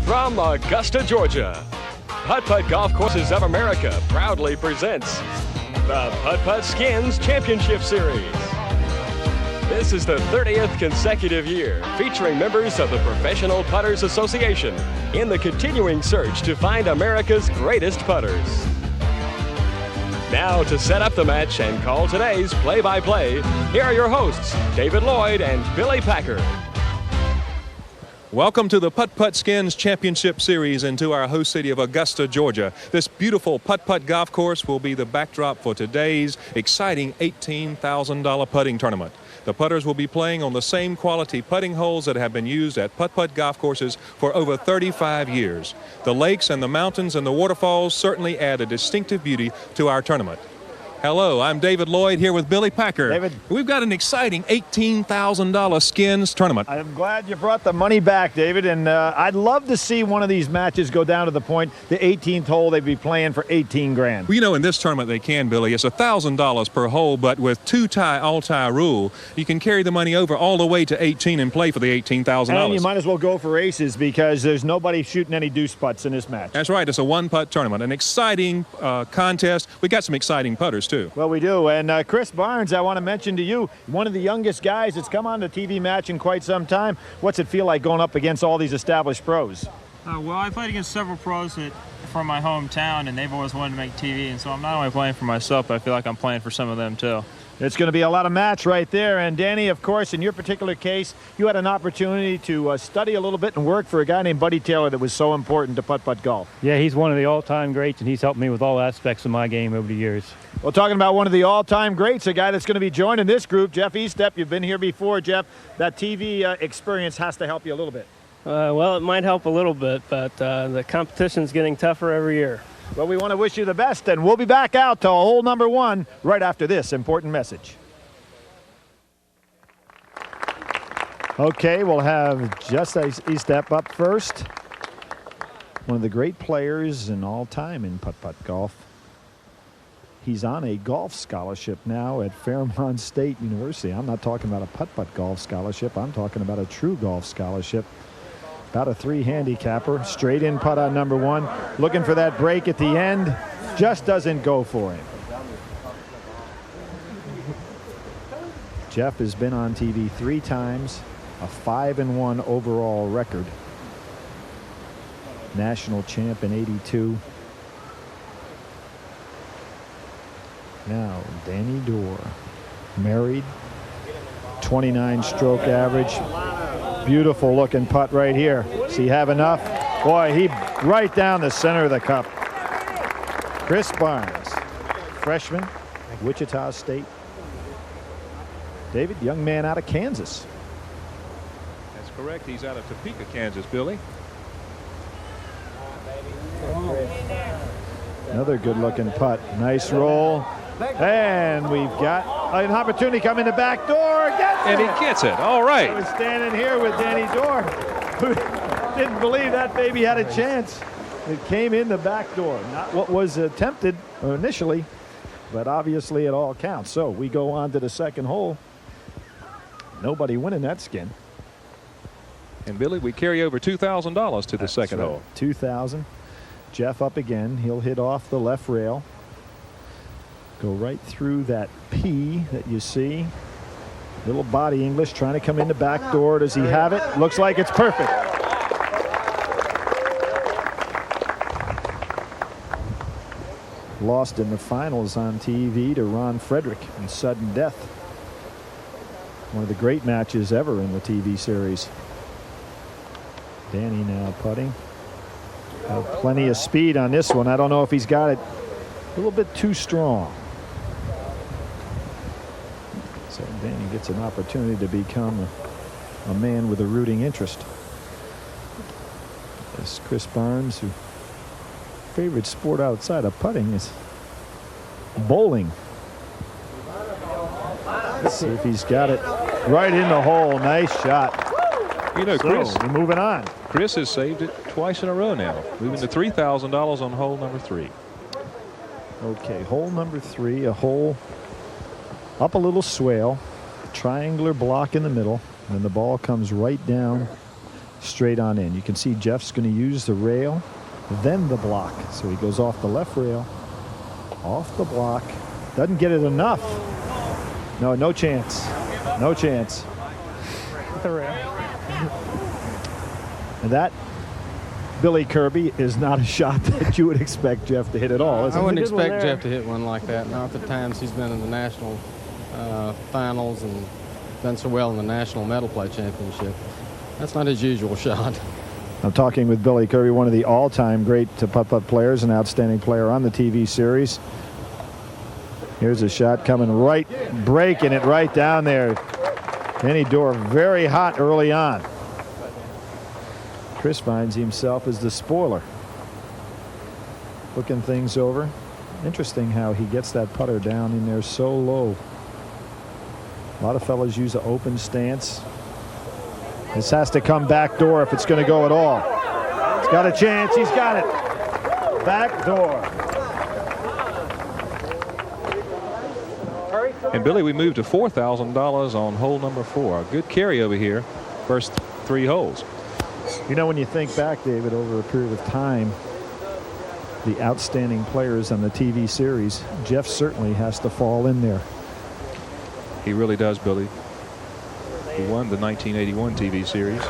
From Augusta, Georgia, Putt Putt Golf Courses of America proudly presents the Putt Putt Skins Championship Series. This is the 30th consecutive year featuring members of the Professional Putters Association in the continuing search to find America's greatest putters. Now to set up the match and call today's play-by-play, here are your hosts, David Lloyd and Billy Packer. Welcome to the Putt Putt Skins Championship Series and to our host city of Augusta, Georgia. This beautiful Putt Putt golf course will be the backdrop for today's exciting $18,000 putting tournament. The putters will be playing on the same quality putting holes that have been used at Putt Putt golf courses for over 35 years. The lakes and the mountains and the waterfalls certainly add a distinctive beauty to our tournament. Hello, I'm David Lloyd here with Billy Packer. David. We've got an exciting $18,000 skins tournament. I'm glad you brought the money back, David, and I'd love to see one of these matches go down to the point, the 18th hole, they'd be playing for 18 grand. Well, you know, in this tournament they can, Billy. It's $1,000 per hole, but with two-tie, all-tie rule, you can carry the money over all the way to 18 and play for the $18,000. And you might as well go for aces because there's nobody shooting any deuce putts in this match. That's right. It's a one-putt tournament, an exciting contest. We got some exciting putters, too. Well, we do. And Chris Barnes, I want to mention to you, one of the youngest guys that's come on the TV match in quite some time. What's it feel like going up against all these established pros? Well, I played against several pros from my hometown, and they've always wanted to make TV. And so I'm not only playing for myself, but I feel like I'm playing for some of them, too. It's going to be a lot of match right there. And Danny, of course, in your particular case, you had an opportunity to study a little bit and work for a guy named Buddy Taylor that was so important to putt-putt golf. Yeah, he's one of the all-time greats, and he's helped me with all aspects of my game over the years. Well, talking about one of the all-time greats, a guy that's going to be joining this group, Jeff Estep. You've been here before, Jeff. That TV experience has to help you a little bit. Well, it might help a little bit, but the competition's getting tougher every year. Well, we want to wish you the best, and we'll be back out to hole number one right after this important message. Okay, we'll have Jeff Estep up first. One of the great players in all time in putt-putt golf. He's on a golf scholarship now at Fairmont State University. I'm not talking about a putt-putt golf scholarship. I'm talking about a true golf scholarship. About a 3 handicapper, straight in putt on number one, looking for that break at the end, just doesn't go for him. Jeff has been on TV 3 times, a 5-1 overall record. National champ in '82. Now, Danny Dorr, married, 29 stroke average. Beautiful looking putt right here. Does he have enough? Boy, he right down the center of the cup. Chris Barnes, freshman, Wichita State. David, young man out of Kansas. That's correct. He's out of Topeka, Kansas, Billy. Another good looking putt. Nice roll. And we've got an opportunity coming the back door. And he gets it. All right. I was standing here with Danny Dorr, who didn't believe that baby had a chance. It came in the back door. Not what was attempted initially, but obviously it all counts. So we go on to the second hole. Nobody winning that skin. And Billy, we carry over $2,000 to the second hole. 2,000. Jeff up again. He'll hit off the left rail. Go right through that P that you see. Little body English trying to come in the back door. Does he have it? Looks like it's perfect. Lost in the finals on TV to Ron Frederick in sudden death. One of the great matches ever in the TV series. Danny now putting. Plenty of speed on this one. I don't know if he's got it a little bit too strong. So Danny gets an opportunity to become a man with a rooting interest. As Chris Barnes, whose favorite sport outside of putting is bowling. Let's see if he's got it right in the hole. Nice shot. You know, Chris, we're moving on. Chris has saved it twice in a row now, moving to $3,000 on hole number 3. Okay, hole number 3, a hole up a little swale, triangular block in the middle, and the ball comes right down straight on in. You can see Jeff's going to use the rail, then the block. So he goes off the left rail, off the block. Doesn't get it enough. No, no chance. No chance. The rail. And that, Billy Kirby, is not a shot that you would expect Jeff to hit at all, is I it? wouldn't It's a good one expect there. Jeff to hit one like that. Not the times he's been in the national finals and done so well in the National Medal Play Championship. That's not his usual shot. I'm talking with Billy Kirby, one of the all-time great putt-putt players, an outstanding player on the TV series. Here's a shot coming right, breaking it right down there. Danny Dorr very hot early on. Chris finds himself as the spoiler. Looking things over. Interesting how he gets that putter down in there so low. A lot of fellas use an open stance. This has to come back door if it's going to go at all. He's got a chance. He's got it. Back door. And Billy, we moved to $4,000 on hole number 4. A good carry over here. First 3 holes. You know, when you think back, David, over a period of time, the outstanding players on the TV series, Jeff certainly has to fall in there. He really does, Billy. He won the 1981 TV series.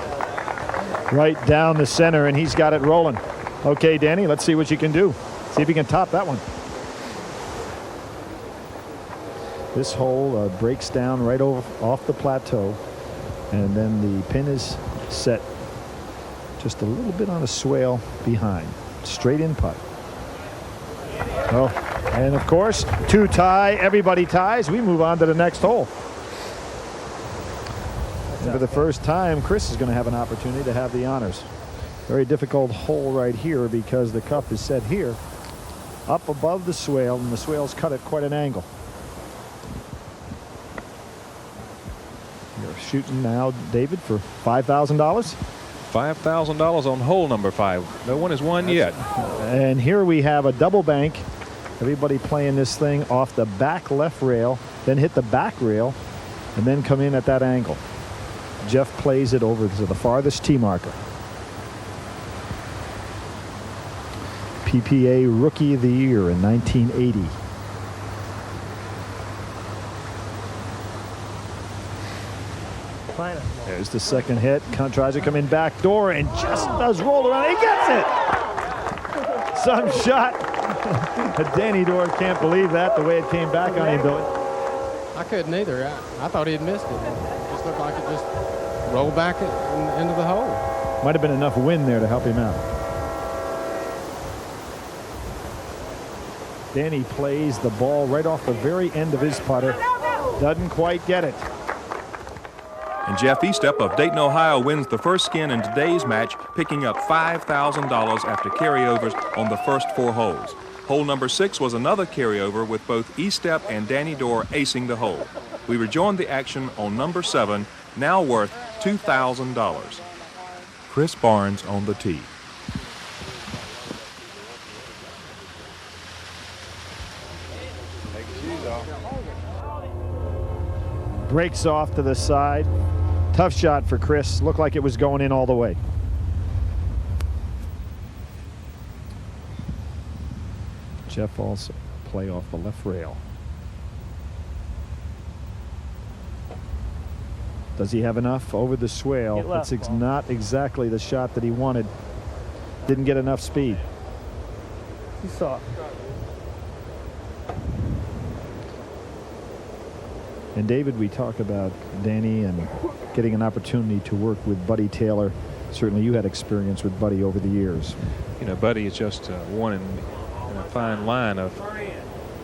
Right down the center, and he's got it rolling. Okay, Danny, let's see what you can do. See if you can top that one. This hole breaks down right off the plateau, and then the pin is set just a little bit on a swale behind. Straight in putt. Oh, and of course, 2 tie. Everybody ties. We move on to the next hole. And for the first time, Chris is going to have an opportunity to have the honors. Very difficult hole right here because the cup is set here up above the swale, and the swale's cut at quite an angle. You're shooting now, David, for $5,000. $5,000 on hole number 5. No one has won yet. And here we have a double bank. Everybody playing this thing off the back left rail, then hit the back rail, and then come in at that angle. Jeff plays it over to the farthest tee marker. PPA Rookie of the Year in 1980. There's the second hit. Tries to come in back door and just does roll around. He gets it! Some shot. Danny Dorr can't believe that, the way it came back on him, Billy. I couldn't either. I thought he had missed it. It just looked like it just rolled back into the hole. Might have been enough wind there to help him out. Danny plays the ball right off the very end of his putter. Doesn't quite get it. And Jeff Estep of Dayton, Ohio wins the first skin in today's match, picking up $5,000 after carryovers on the first 4 holes. Hole number 6 was another carryover with both Estep and Danny Dorr acing the hole. We rejoined the action on number 7, now worth $2,000. Chris Barnes on the tee. Breaks off to the side. Tough shot for Chris. Looked like it was going in all the way. Jeff also play off the left rail. Does he have enough over the swale? Get left, That's ball. not exactly the shot that he wanted. Didn't get enough speed. You saw it. And David, we talk about Danny and getting an opportunity to work with Buddy Taylor. Certainly you had experience with Buddy over the years. You know, Buddy is just one in a fine line of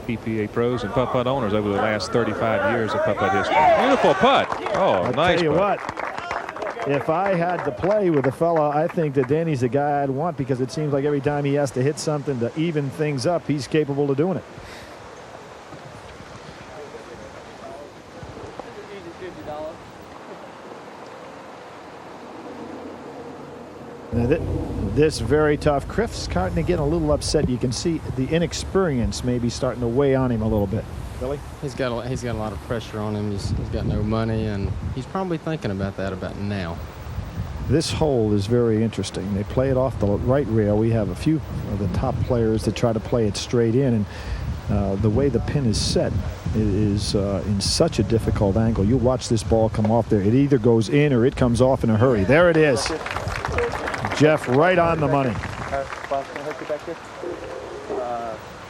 PPA pros and putt-putt owners over the last 35 years of putt-putt history. Beautiful putt. Oh, I'll nice tell you putt. what, if I had to play with a fella, I think that Danny's the guy I'd want, because it seems like every time he has to hit something to even things up, he's capable of doing it. Now this very tough. Chris starting to get a little upset. You can see the inexperience maybe starting to weigh on him a little bit. Billy? He's got a lot of pressure on him. He's got no money, and he's probably thinking about that about now. This hole is very interesting. They play it off the right rail. We have a few of the top players that try to play it straight in, and the way the pin is set is in such a difficult angle. You watch this ball come off there. It either goes in or it comes off in a hurry. There it is. Jeff, right on the money.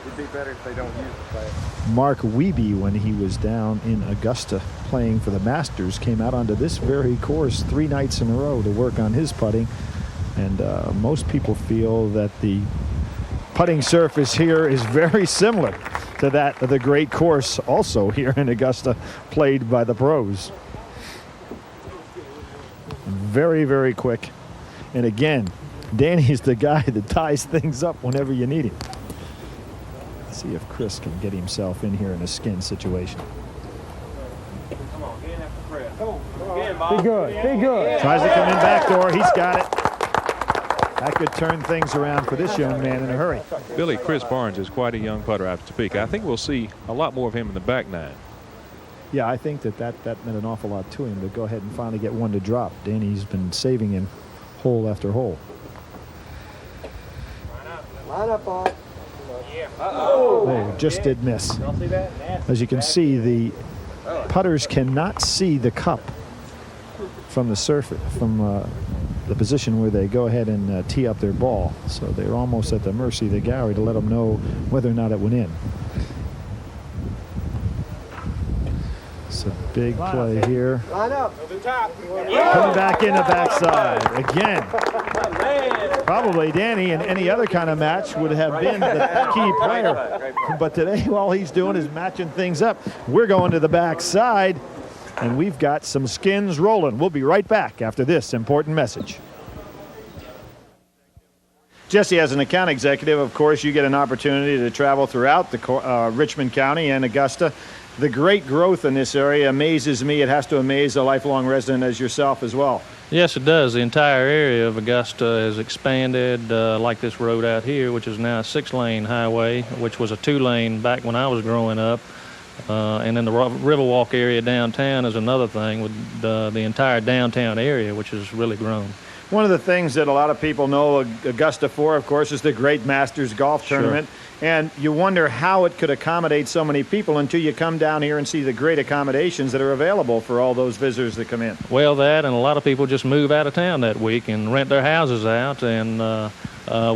It'd be better if they don't use the play. Mark Wiebe, when he was down in Augusta playing for the Masters, came out onto this very course 3 nights in a row to work on his putting. And most people feel that the putting surface here is very similar to that of the great course also here in Augusta, played by the pros. Very, very quick. And again, Danny's the guy that ties things up whenever you need him. Let's see if Chris can get himself in here in a skin situation. Come on, get in after Fred. Come on, get in, Bob. Be good. Be good. Tries to come in back door. He's got it. That could turn things around for this young man in a hurry. Billy, Chris Barnes is quite a young putter after Topeka. I think we'll see a lot more of him in the back nine. Yeah, I think that meant an awful lot to him to go ahead and finally get one to drop. Danny's been saving him hole after hole. Line up, Bob. They just did miss. As you can see, the putters cannot see the cup from the surface, from the position where they go ahead and tee up their ball. So they're almost at the mercy of the gallery to let them know whether or not it went in. It's a big play here. Line up. Coming back in the backside again. Probably Danny in any other kind of match would have been the key player. But today, all he's doing is matching things up. We're going to the backside, and we've got some skins rolling. We'll be right back after this important message. Jesse, as an account executive, of course, you get an opportunity to travel throughout the Richmond County and Augusta. The great growth in this area amazes me. It has to amaze a lifelong resident as yourself as well. Yes, it does. The entire area of Augusta has expanded, like this road out here, which is now a 6-lane highway, which was a 2-lane back when I was growing up. And then the Riverwalk area downtown is another thing with the entire downtown area, which has really grown. One of the things that a lot of people know Augusta for, of course, is the Great Masters Golf Tournament. Sure. And you wonder how it could accommodate so many people until you come down here and see the great accommodations that are available for all those visitors that come in. Well, that and a lot of people just move out of town that week and rent their houses out, and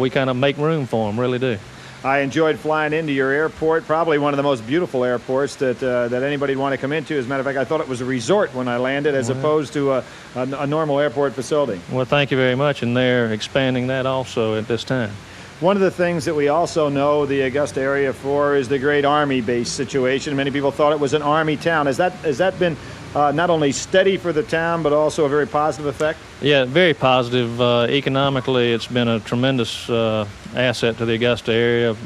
we kind of make room for them, really do. I enjoyed flying into your airport, probably one of the most beautiful airports that anybody would want to come into. As a matter of fact, I thought it was a resort when I landed as opposed to a normal airport facility. Well, thank you very much, and they're expanding that also at this time. One of the things that we also know the Augusta area for is the great Army base situation. Many people thought it was an Army town. Has that been not only steady for the town, but also a very positive effect? Yeah, very positive. Economically, it's been a tremendous asset to the Augusta area.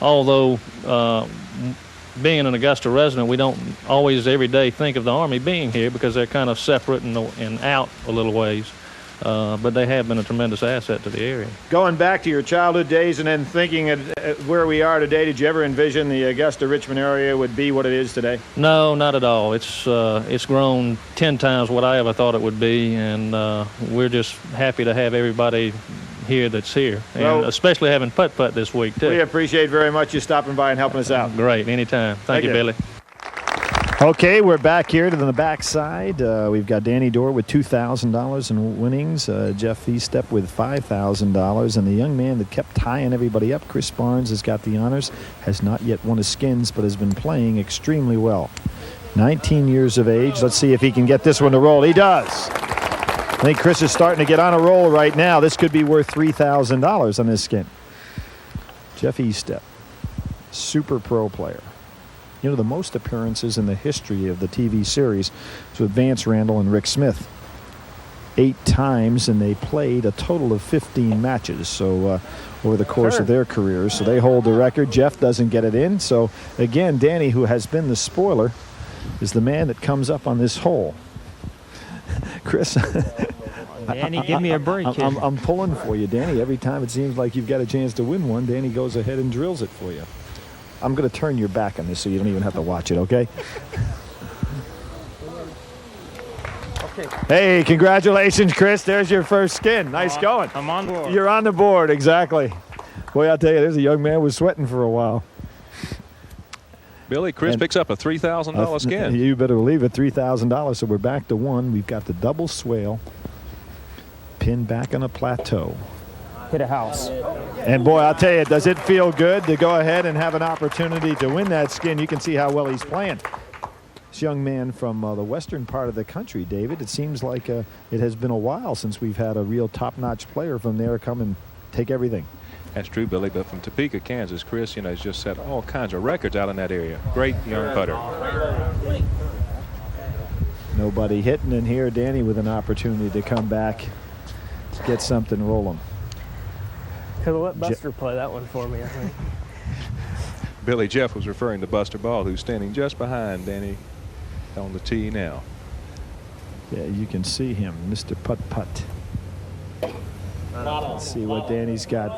Although being an Augusta resident, we don't always every day think of the Army being here because they're kind of separate and out a little ways. But they have been a tremendous asset to the area. Going back to your childhood days and then thinking at where we are today, did you ever envision the Augusta-Richmond area would be what it is today? No, not at all. It's grown 10 times what I ever thought it would be, and we're just happy to have everybody here that's here, and especially having putt-putt this week, too. We appreciate very much you stopping by and helping us out. Great, anytime. Thank you, Billy. Okay, we're back here to the backside. We've got Danny Dorr with $2,000 in winnings, Jeff Eastep with $5,000, and the young man that kept tying everybody up, Chris Barnes, has got the honors, has not yet won a skins, but has been playing extremely well. 19 years of age. Let's see if he can get this one to roll. He does. I think Chris is starting to get on a roll right now. This could be worth $3,000 on this skin. Jeff Eastep, super pro player. You know, the most appearances in the history of the TV series was with Vance Randall and Rick Smith. 8 times, and they played a total of 15 matches. So over the course of their careers, so they hold the record. Jeff doesn't get it in. So again, Danny, who has been the spoiler, is the man that comes up on this hole. Chris. Danny, give me a break. I'm pulling for you, Danny. Every time it seems like you've got a chance to win one, Danny goes ahead and drills it for you. I'm going to turn your back on this so you don't even have to watch it, okay? Hey, congratulations, Chris. There's your first skin. Nice going. I'm on board. You're on the board, exactly. Boy, I'll tell you, there's a young man who was sweating for a while. Billy, Chris picks up a $3,000 skin. You better believe it, $3,000. So we're back to one. We've got the double swale pinned back on a plateau. Hit a house. And boy, I'll tell you, does it feel good to go ahead and have an opportunity to win that skin? You can see how well he's playing. This young man from the western part of the country, David, it seems like it has been a while since we've had a real top-notch player from there come and take everything. That's true, Billy, but from Topeka, Kansas, Chris, has just set all kinds of records out in that area. Great young putter. Nobody hitting in here. Danny with an opportunity to come back, get something rolling. Could have let Buster play that one for me, I think. Billy, Jeff was referring to Buster Ball, who's standing just behind Danny on the tee now. Yeah, you can see him, Mr. Putt-Putt. Let's see what Danny's got.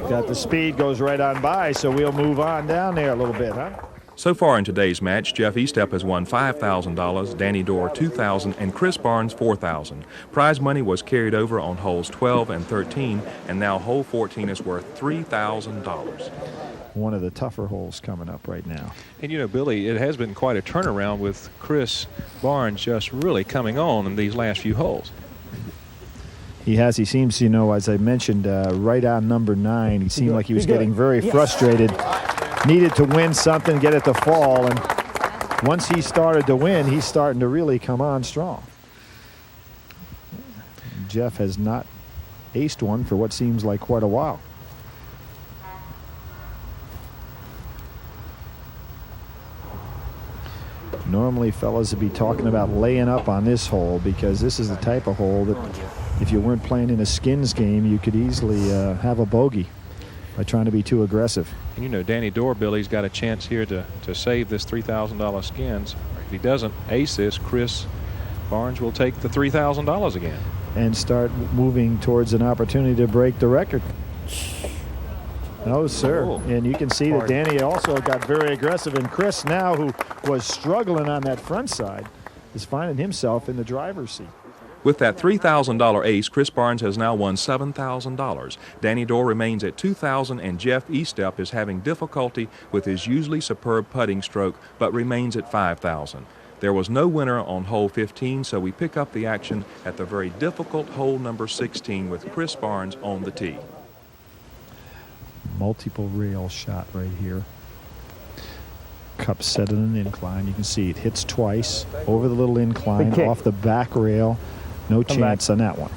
Got the speed, goes right on by, so we'll move on down there a little bit, huh? So far in today's match, Jeff Estep has won $5,000, Danny Dorr $2,000, and Chris Barnes $4,000. Prize money was carried over on holes 12 and 13, and now hole 14 is worth $3,000. One of the tougher holes coming up right now. And Billy, it has been quite a turnaround with Chris Barnes just really coming on in these last few holes. He has. He seems, as I mentioned, right on number 9. He seemed like he was getting very frustrated. Needed to win something, get it to fall. And once he started to win, he's starting to really come on strong. Jeff has not aced one for what seems like quite a while. Normally, fellas would be talking about laying up on this hole because this is the type of hole that if you weren't playing in a skins game, you could easily have a bogey by trying to be too aggressive. And Danny Dorr, Billy's got a chance here to save this $3,000 skins. If he doesn't ace this, Chris Barnes will take the $3,000 again. And start moving towards an opportunity to break the record. No, sir. Oh. And you can see that Danny also got very aggressive. And Chris now, who was struggling on that front side, is finding himself in the driver's seat. With that $3,000 ace, Chris Barnes has now won $7,000. Danny Dorr remains at $2,000, and Jeff Estep is having difficulty with his usually superb putting stroke, but remains at $5,000. There was no winner on hole 15, so we pick up the action at the very difficult hole number 16 with Chris Barnes on the tee. Multiple rail shot right here. Cup set in an incline. You can see it hits twice over the little incline off the back rail. No chance on that one.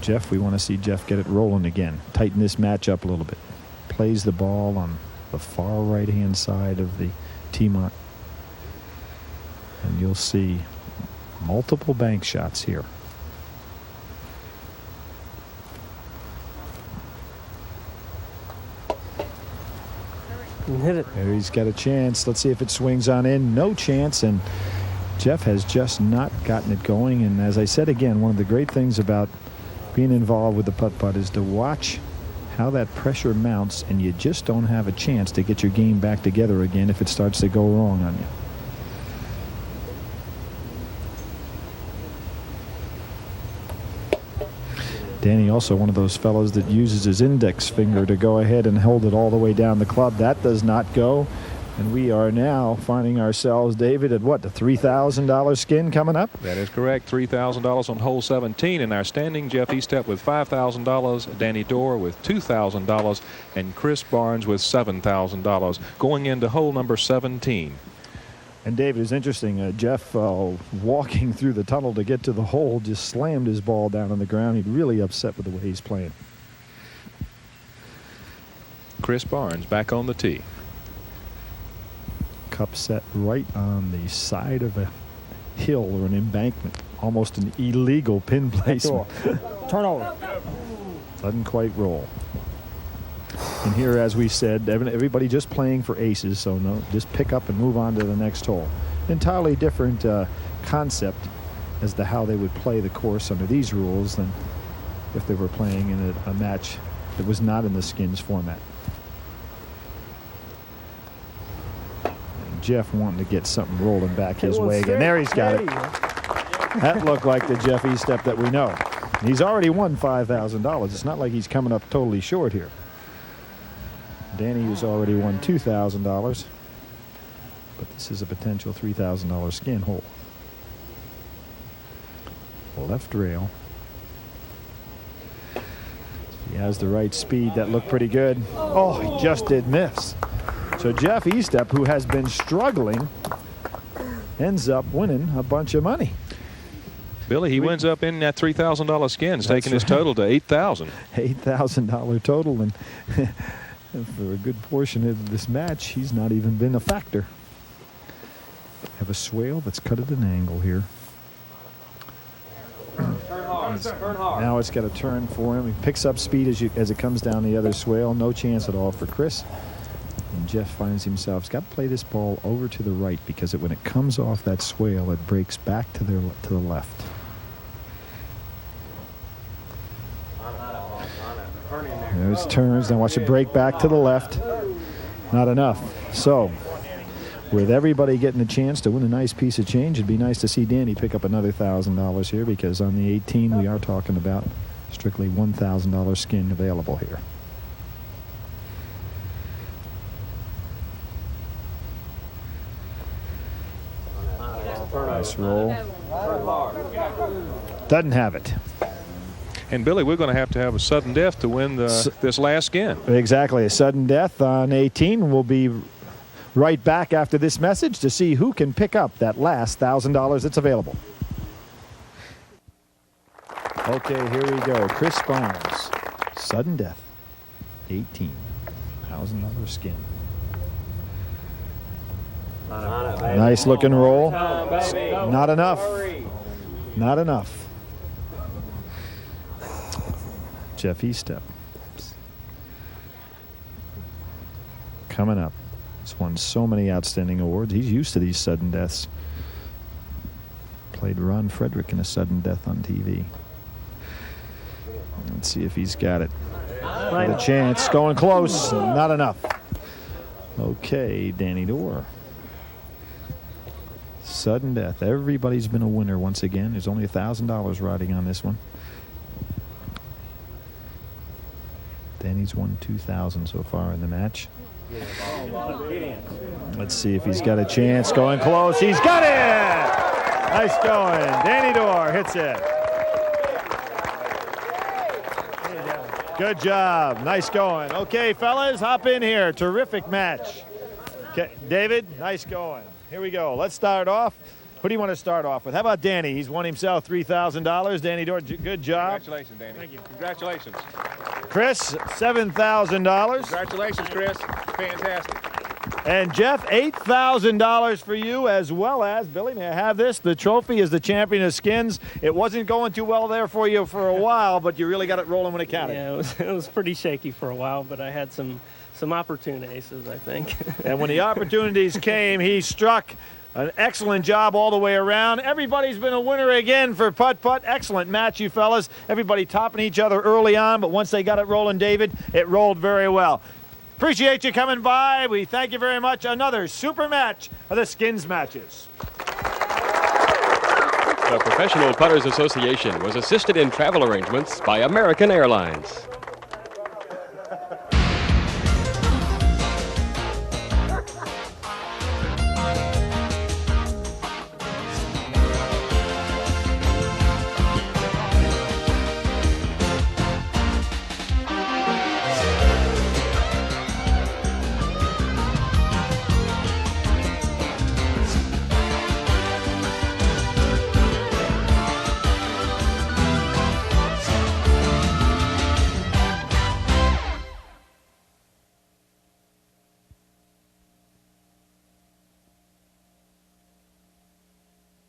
Jeff, we want to see Jeff get it rolling again. Tighten this match up a little bit. Plays the ball on the far right-hand side of the tee mark. And you'll see multiple bank shots here. Hit it. There he's got a chance. Let's see if it swings on in. No chance, and Jeff has just not gotten it going. And as I said again, one of the great things about being involved with the putt-putt is to watch how that pressure mounts, and you just don't have a chance to get your game back together again if it starts to go wrong on you. Danny also one of those fellows that uses his index finger to go ahead and hold it all the way down the club. That does not go. And we are now finding ourselves, David, at what, the $3,000 skin coming up? That is correct. $3,000 on hole 17. In our standing, Jeff Estep with $5,000, Danny Dorr with $2,000, and Chris Barnes with $7,000 going into hole number 17. And David, it's interesting. Jeff, walking through the tunnel to get to the hole, just slammed his ball down on the ground. He's really upset with the way he's playing. Chris Barnes back on the tee. Cup set right on the side of a hill or an embankment. Almost an illegal pin placement. Turn over. Doesn't quite roll. And here, as we said, everybody just playing for aces, so no, just pick up and move on to the next hole. Entirely different concept as to how they would play the course under these rules than if they were playing in a match that was not in the skins format. And Jeff wanting to get something rolling back his way again. There he's got it. That looked like the Jeff Estep that we know. He's already won $5,000. It's not like he's coming up totally short here. Danny has already won $2,000. But this is a potential $3,000 skin hole. Left rail. He has the right speed. That looked pretty good. Oh, he just did miss. So Jeff Estep, who has been struggling, ends up winning a bunch of money. Billy, he winds up in that $3,000 skins, taking his total to $8,000. $8,000 total, and for a good portion of this match, he's not even been a factor. Have a swale that's cut at an angle here. Now it's got a turn for him. He picks up speed as it comes down the other swale. No chance at all for Chris. And Jeff finds himself, he's got to play this ball over to the right because when it comes off that swale, it breaks back to the left. There's turns. Now watch it break back to the left. Not enough. So, with everybody getting a chance to win a nice piece of change, it'd be nice to see Danny pick up another $1,000 here, because on the 18 we are talking about strictly $1,000 skin available here. Nice roll. Doesn't have it. And Billy, we're going to have a sudden death to win this last skin. Exactly, a sudden death on 18. We'll be right back after this message to see who can pick up that last $1,000 that's available. Okay, here we go. Chris Barnes, sudden death, 18, $1,000 skin. Nice looking roll. Not enough. Not enough. Jeff Estep coming up. He's won so many outstanding awards. He's used to these sudden deaths. Played Ron Frederick in a sudden death on TV. Let's see if he's got it. With a chance. Going close. Not enough. Okay, Danny Dorr. Sudden death. Everybody's been a winner once again. There's only $1,000 riding on this one. Danny's won $2,000 so far in the match. Let's see if he's got a chance. Going close. He's got it! Nice going. Danny Dorr hits it. Good job. Nice going. Okay, fellas, hop in here. Terrific match. Okay, David, nice going. Here we go. Let's start off. Who do you want to start off with? How about Danny? He's won himself $3,000. Danny Dorr, good job. Congratulations, Danny. Thank you. Congratulations. Chris, $7,000. Congratulations, Chris. Fantastic. And Jeff, $8,000 for you, as well as, Billy, may I have this? The trophy is the champion of skins. It wasn't going too well there for you for a while, but you really got it rolling when it counted. Yeah, it was pretty shaky for a while, but I had some opportune aces, I think. And when the opportunities came, he struck. An excellent job all the way around. Everybody's been a winner again for Putt Putt. Excellent match, you fellas. Everybody topping each other early on, but once they got it rolling, David, it rolled very well. Appreciate you coming by. We thank you very much. Another super match of the skins matches. The Professional Putters Association was assisted in travel arrangements by American Airlines.